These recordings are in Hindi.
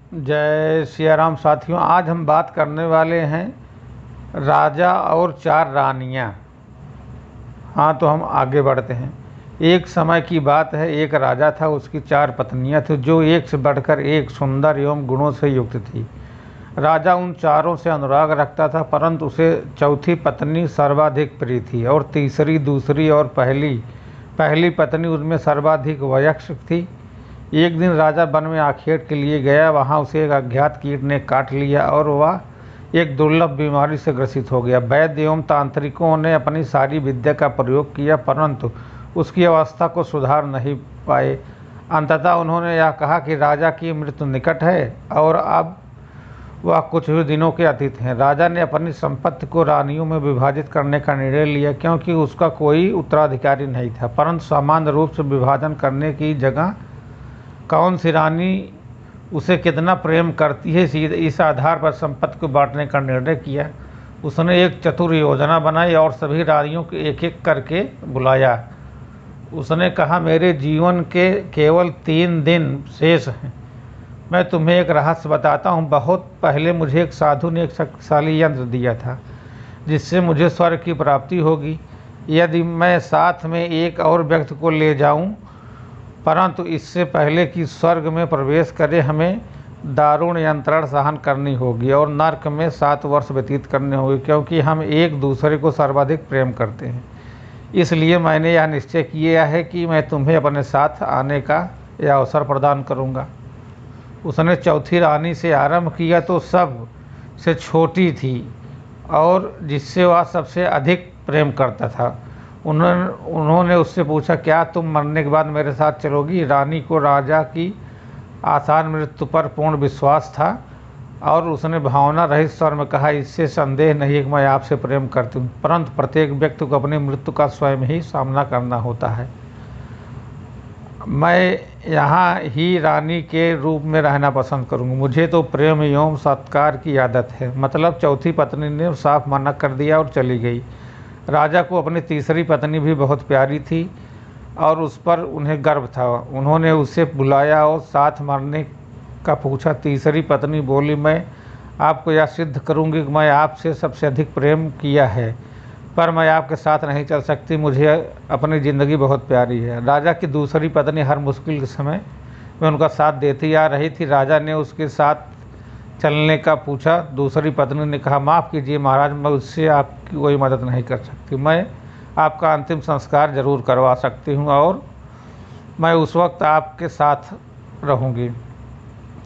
जय सिया राम साथियों। आज हम बात करने वाले हैं राजा और चार रानियां। हाँ, तो हम आगे बढ़ते हैं। एक समय की बात है, एक राजा था, उसकी चार पत्नियां थीं जो एक से बढ़कर एक सुंदर एवं गुणों से युक्त थी। राजा उन चारों से अनुराग रखता था, परंतु उसे चौथी पत्नी सर्वाधिक प्रिय थी और तीसरी दूसरी और पहली पत्नी उनमें सर्वाधिक वयस्क थी। एक दिन राजा वन में आखेट के लिए गया। वहाँ उसे एक अज्ञात कीट ने काट लिया और वह एक दुर्लभ बीमारी से ग्रसित हो गया। वैद्य एवं तांत्रिकों ने अपनी सारी विद्या का प्रयोग किया, परंतु उसकी अवस्था को सुधार नहीं पाए। अंततः उन्होंने यह कहा कि राजा की मृत्यु निकट है और अब वह कुछ ही दिनों के अतीत हैं। राजा ने अपनी संपत्ति को रानियों में विभाजित करने का निर्णय लिया, क्योंकि उसका कोई उत्तराधिकारी नहीं था। परंतु सामान्य रूप से विभाजन करने की जगह कौन सी रानी उसे कितना प्रेम करती है, इस आधार पर संपत्ति को बांटने का निर्णय किया। उसने एक चतुर योजना बनाई और सभी रानियों को एक एक करके बुलाया। उसने कहा, मेरे जीवन के केवल 3 दिन शेष हैं। मैं तुम्हें एक रहस्य बताता हूँ। बहुत पहले मुझे एक साधु ने एक शक्तिशाली यंत्र दिया था, जिससे मुझे स्वर्ग की प्राप्ति होगी यदि मैं साथ में एक और व्यक्ति को ले जाऊँ। परंतु इससे पहले कि स्वर्ग में प्रवेश करें, हमें दारुण यंत्रण सहन करनी होगी और नर्क में 7 वर्ष व्यतीत करने होंगे, क्योंकि हम एक दूसरे को सर्वाधिक प्रेम करते हैं। इसलिए मैंने यह निश्चय किया है कि मैं तुम्हें अपने साथ आने का यह अवसर प्रदान करूंगा। उसने चौथी रानी से आरंभ किया तो सब से छोटी थी और जिससे वह सबसे अधिक प्रेम करता था। उन्होंने उससे पूछा, क्या तुम मरने के बाद मेरे साथ चलोगी? रानी को राजा की आसान मृत्यु पर पूर्ण विश्वास था और उसने भावना रहित स्वर में कहा, इससे संदेह नहीं है कि मैं आपसे प्रेम करती हूँ, परंतु प्रत्येक व्यक्ति को अपनी मृत्यु का स्वयं ही सामना करना होता है। मैं यहाँ ही रानी के रूप में रहना पसंद करूँगी। मुझे तो प्रेम एवं सत्कार की आदत है। मतलब चौथी पत्नी ने साफ मना कर दिया और चली गई। राजा को अपनी तीसरी पत्नी भी बहुत प्यारी थी और उस पर उन्हें गर्व था। उन्होंने उसे बुलाया और साथ मरने का पूछा। तीसरी पत्नी बोली, मैं आपको यह सिद्ध करूंगी कि मैं आपसे सबसे अधिक प्रेम किया है, पर मैं आपके साथ नहीं चल सकती। मुझे अपनी ज़िंदगी बहुत प्यारी है। राजा की दूसरी पत्नी हर मुश्किल के समय में उनका साथ देती आ रही थी। राजा ने उसके साथ चलने का पूछा। दूसरी पत्नी ने कहा, माफ़ कीजिए महाराज, मैं उससे आपकी कोई मदद नहीं कर सकती। मैं आपका अंतिम संस्कार जरूर करवा सकती हूँ और मैं उस वक्त आपके साथ रहूँगी।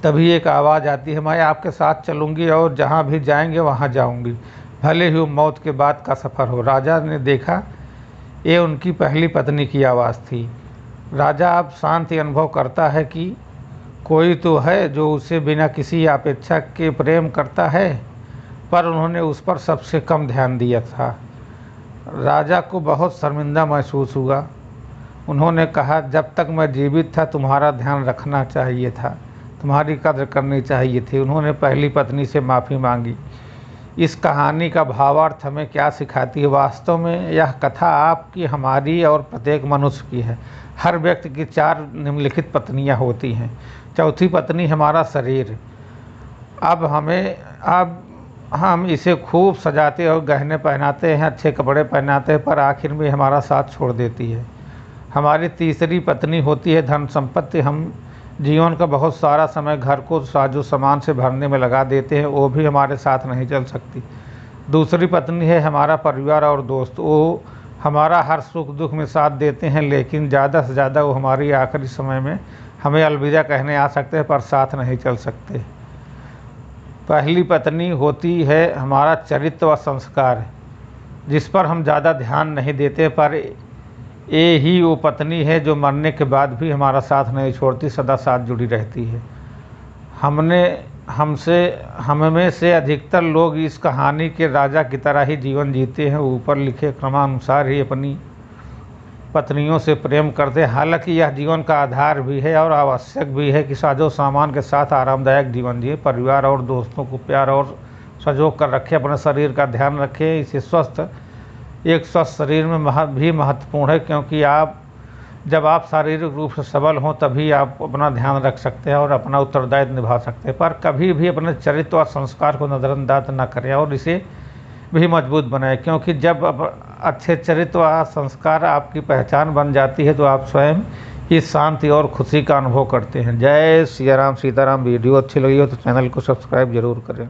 तभी एक आवाज़ आती है, मैं आपके साथ चलूँगी और जहाँ भी जाएंगे वहाँ जाऊँगी, भले ही मौत के बाद का सफ़र हो। राजा ने देखा, ये उनकी पहली पत्नी की आवाज़ थी। राजा अब शांति अनुभव करता है कि कोई तो है जो उसे बिना किसी अपेक्षा के प्रेम करता है, पर उन्होंने उस पर सबसे कम ध्यान दिया था। राजा को बहुत शर्मिंदा महसूस हुआ। उन्होंने कहा, जब तक मैं जीवित था तुम्हारा ध्यान रखना चाहिए था, तुम्हारी कद्र करनी चाहिए थी। उन्होंने पहली पत्नी से माफ़ी मांगी। इस कहानी का भावार्थ हमें क्या सिखाती है? वास्तव में यह कथा आपकी, हमारी और प्रत्येक मनुष्य की है। हर व्यक्ति की 4 निम्नलिखित पत्नियां होती हैं। चौथी पत्नी हमारा शरीर। अब हम इसे खूब सजाते और गहने पहनाते हैं, अच्छे कपड़े पहनाते हैं, पर आखिर में हमारा साथ छोड़ देती है। हमारी तीसरी पत्नी होती है धन संपत्ति। हम जीवन का बहुत सारा समय घर को साजो सामान से भरने में लगा देते हैं, वो भी हमारे साथ नहीं चल सकती। दूसरी पत्नी है हमारा परिवार और दोस्त। वो हमारा हर सुख दुख में साथ देते हैं, लेकिन ज़्यादा से ज़्यादा वो हमारी आखिरी समय में हमें अलविदा कहने आ सकते हैं, पर साथ नहीं चल सकते। पहली पत्नी होती है हमारा चरित्र व संस्कार, जिस पर हम ज़्यादा ध्यान नहीं देते, पर ये ही वो पत्नी है जो मरने के बाद भी हमारा साथ नहीं छोड़ती, सदा साथ जुड़ी रहती है। हम में से अधिकतर लोग इस कहानी के राजा की तरह ही जीवन जीते हैं। ऊपर लिखे क्रमानुसार ही अपनी पत्नियों से प्रेम करते हैं। हालांकि यह जीवन का आधार भी है और आवश्यक भी है कि साजो सामान के साथ आरामदायक जीवन जिए, परिवार और दोस्तों को प्यार और संजो कर रखें, अपने शरीर का ध्यान रखें। इसे एक स्वस्थ शरीर में भी महत्वपूर्ण है, क्योंकि आप जब आप शारीरिक रूप से सबल हों तभी आप अपना ध्यान रख सकते हैं और अपना उत्तरदायित्व निभा सकते हैं। पर कभी भी अपने चरित्र और संस्कार को नज़रअंदाज न करें और इसे भी मजबूत बनाएं, क्योंकि जब अब अच्छे चरित्र व संस्कार आपकी पहचान बन जाती है तो आप स्वयं ही शांति और खुशी का अनुभव करते हैं। जय सिया राम सीताराम। वीडियो अच्छी लगी हो तो चैनल को सब्सक्राइब जरूर करें।